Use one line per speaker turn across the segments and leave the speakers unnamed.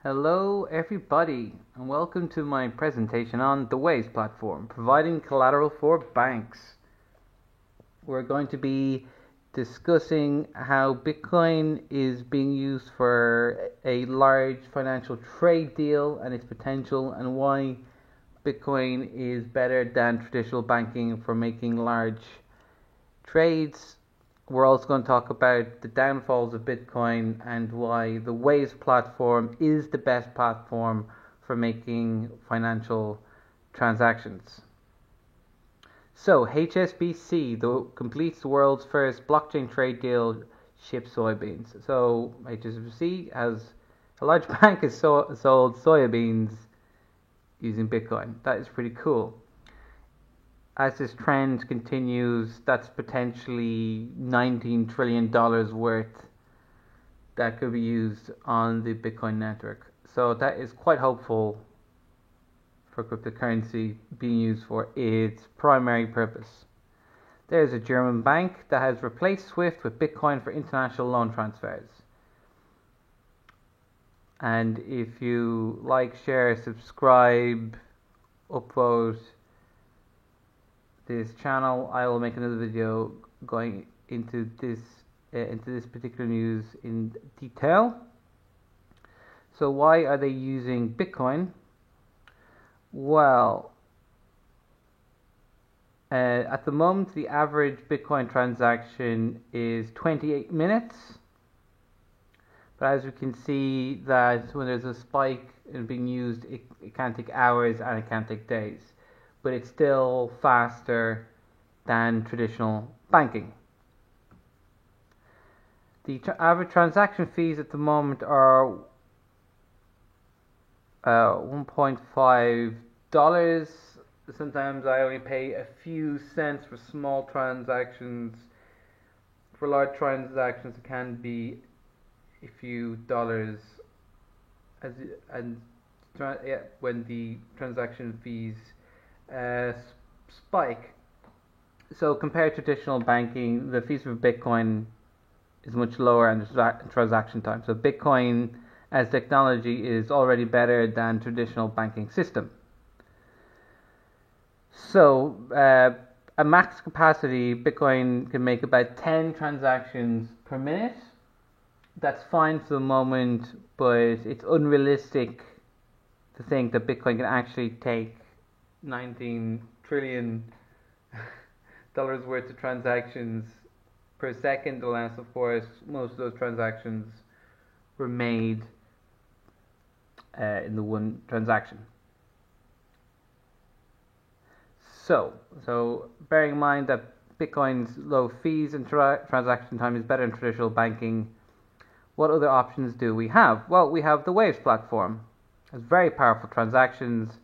Hello everybody and welcome to my presentation on the Waves platform, providing collateral for banks. We're going to be discussing how Bitcoin is being used for a large financial trade deal and its potential, and why Bitcoin is better than traditional banking for making large trades. We're also going to talk about the downfalls of Bitcoin and why the Waves platform is the best platform for making financial transactions. So, HSBC completes the world's first blockchain trade deal, ships soybeans. So, HSBC has a large bank has sold soybeans using Bitcoin. That is pretty cool. As this trend continues, that's potentially $19 trillion worth that could be used on the Bitcoin network. So that is quite hopeful for cryptocurrency being used for its primary purpose. There's a German bank that has replaced SWIFT with Bitcoin for international loan transfers. And if you like, share, subscribe, upvote this channel, I will make another video going into this particular news in detail. So why are they using Bitcoin? Well, at the moment the average Bitcoin transaction is 28 minutes, but as we can see that when there's a spike in being used, it can take hours and it can take days, but it's still faster than traditional banking. The average transaction fees at the moment are $1.5. Sometimes I only pay a few cents for small transactions. For large transactions, it can be a few dollars. When the transaction fees spike. So compared to traditional banking, the fees for Bitcoin is much lower and the transaction time. So Bitcoin as technology is already better than traditional banking system. So at max capacity, Bitcoin can make about 10 transactions per minute. That's fine for the moment, but it's unrealistic to think that Bitcoin can actually take $19 trillion worth of transactions per second, unless of course most of those transactions were made in the one transaction. So bearing in mind that Bitcoin's low fees and transaction time is better than traditional banking, what other options do we have? Well, we have the Waves platform. It's very powerful transactions,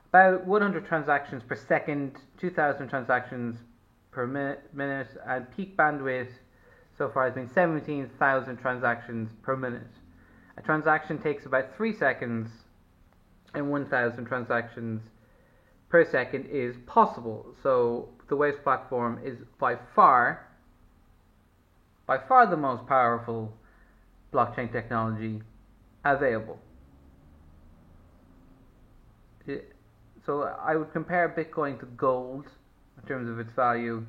about 100 transactions per second, 2,000 transactions per minute, and peak bandwidth so far has been 17,000 transactions per minute. A transaction takes about 3 seconds, and 1,000 transactions per second is possible. So the Waves platform is by far the most powerful blockchain technology available. So I would compare Bitcoin to gold in terms of its value.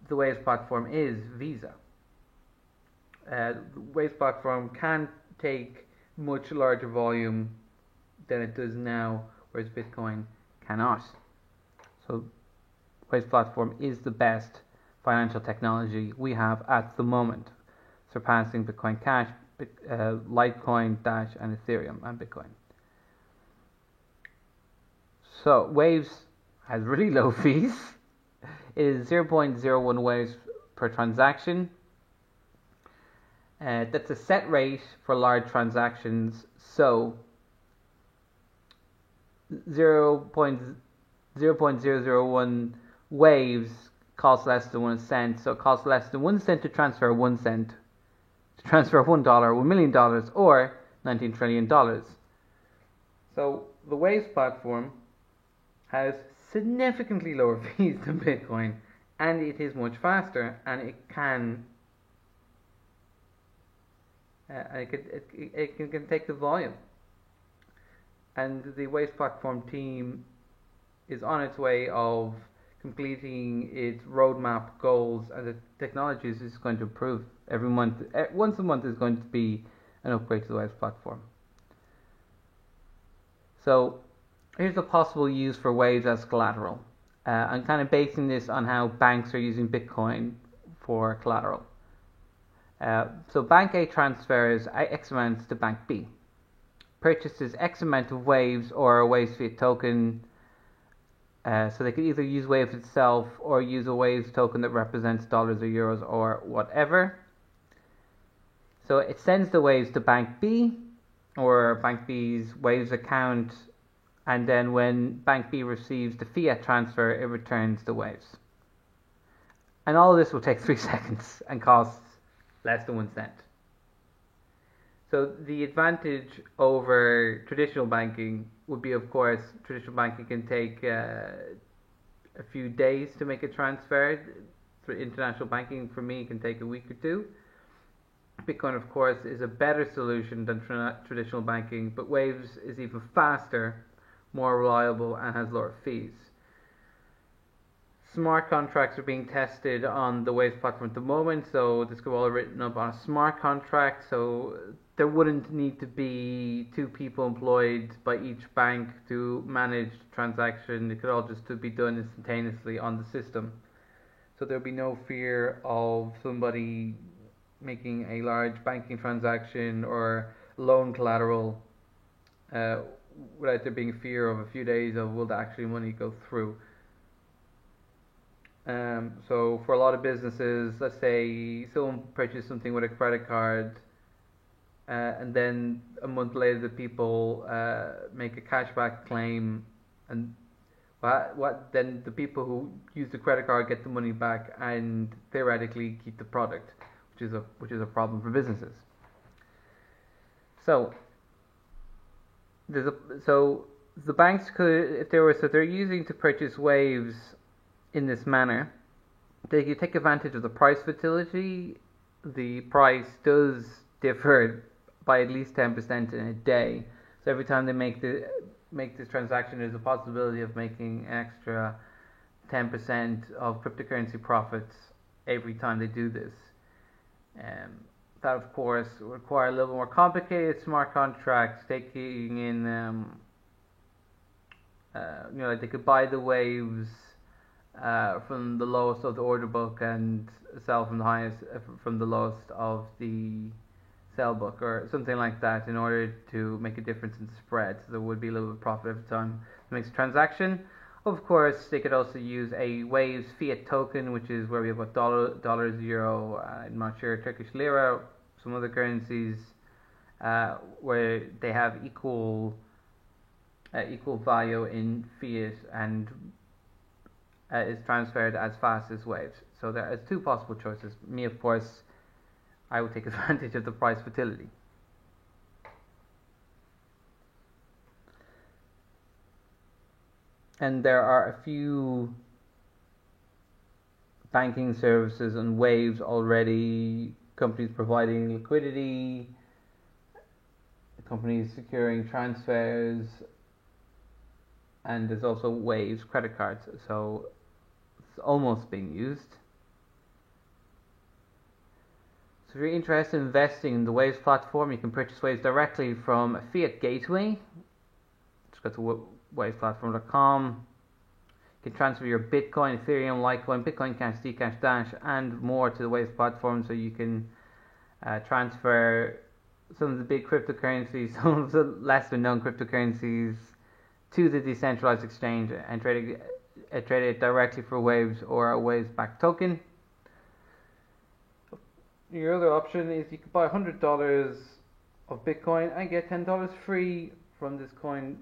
The Waves platform is Visa. The Waves platform can take much larger volume than it does now, whereas Bitcoin cannot. So Waves platform is the best financial technology we have at the moment, surpassing Bitcoin Cash, Litecoin, Dash, and Ethereum, and Bitcoin. So Waves has really low fees. It is 0.01 Waves per transaction. That's a set rate for large transactions. So 0.001 Waves costs less than 1 cent. So it costs less than 1 cent to transfer 1 cent, to transfer $1, $1 million, or $19 trillion. So the Waves platform has significantly lower fees than Bitcoin, and it is much faster, and it can and it can take the volume. And the Waves platform team is on its way of completing its roadmap goals, and the technology is just going to improve every month. Once a month is going to be an upgrade to the Waves platform. So here's a possible use for Waves as collateral. I'm kind of basing this on how banks are using Bitcoin for collateral. So Bank A transfers X amounts to Bank B, purchases X amount of Waves or a Waves fiat token. So they could either use Waves itself or use a Waves token that represents dollars or euros or whatever. So it sends the Waves to Bank B or Bank B's Waves account, and then when Bank B receives the fiat transfer, it returns the Waves. And all of this will take 3 seconds and cost less than 1 cent. So the advantage over traditional banking would be, of course, traditional banking can take a few days to make a transfer. For international banking, for me, it can take a week or two. Bitcoin, of course, is a better solution than traditional banking, but Waves is even faster, more reliable, and has lower fees. Smart contracts are being tested on the Waves platform at the moment, so this could be all written up on a smart contract, so there wouldn't need to be 2 people employed by each bank to manage the transaction. It could all just be done instantaneously on the system. So there'll be no fear of somebody making a large banking transaction or loan collateral without there being fear of a few days of will the actual money go through. So for a lot of businesses, let's say someone purchased something with a credit card, and then a month later the people make a cashback claim, and then the people who use the credit card get the money back and theoretically keep the product, which is a problem for businesses. So the banks could, if they're using to purchase Waves in this manner, they could take advantage of the price volatility. The price does differ by at least 10% in a day. So every time they make this transaction, there's a possibility of making an extra 10% of cryptocurrency profits every time they do this. That, of course, would require a little more complicated smart contracts, taking in, like they could buy the Waves from the lowest of the order book and sell from the highest, from the lowest of the sell book, or something like that, in order to make a difference in the spread. So there would be a little bit of profit every time it makes a transaction. Of course, they could also use a Waves fiat token, which is where we have got dollars, euro, I'm not sure, Turkish lira, some other currencies, where they have equal value in fiat and is transferred as fast as Waves. So there are 2 possible choices. Me, of course, I would take advantage of the price volatility. And there are a few banking services and Waves already, companies providing liquidity, companies securing transfers, and there's also Waves credit cards, so it's almost being used. So if you're interested in investing in the Waves platform, you can purchase Waves directly from a fiat gateway. Just go to wavesplatform.com. You can transfer your Bitcoin, Ethereum, Litecoin, Bitcoin Cash, Zcash, Dash, and more to the Waves platform, so you can transfer some of the big cryptocurrencies, some of the lesser known cryptocurrencies, to the decentralized exchange and trade it directly for Waves or a Waves backed token. Your other option is you could buy $100 of Bitcoin and get $10 free from this Coinbase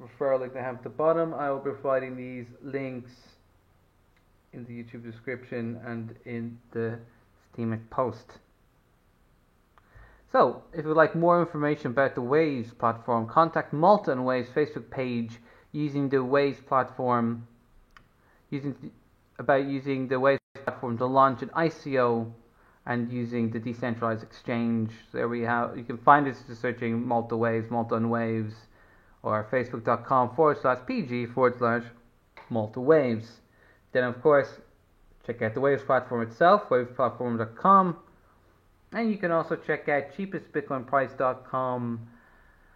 referral link they have at the bottom. I will be providing these links in the YouTube description and in the Steemit post. So, if you would like more information about the Waves platform, contact Malta and Waves Facebook page using the Waves platform, using the Waves platform to launch an ICO and using the decentralized exchange. There we have, you can find us just searching Malta Waves, Malta on Waves, or facebook.com/pg/Malta Waves. Then of course, check out the Waves platform itself, wavesplatform.com, and you can also check out cheapestbitcoinprice.com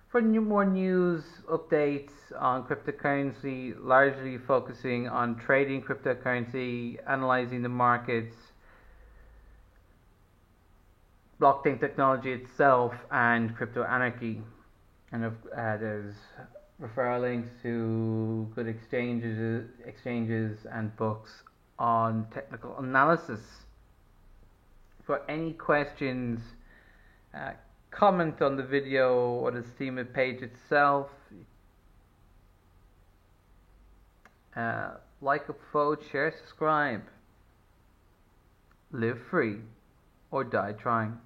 for more news, updates on cryptocurrency, largely focusing on trading cryptocurrency, analyzing the markets, blockchain technology itself, and crypto anarchy. And there's referral links to good exchanges and books on technical analysis. For any questions, comment on the video or the Steemit page itself. Like, upvote, share, subscribe. Live free or die trying.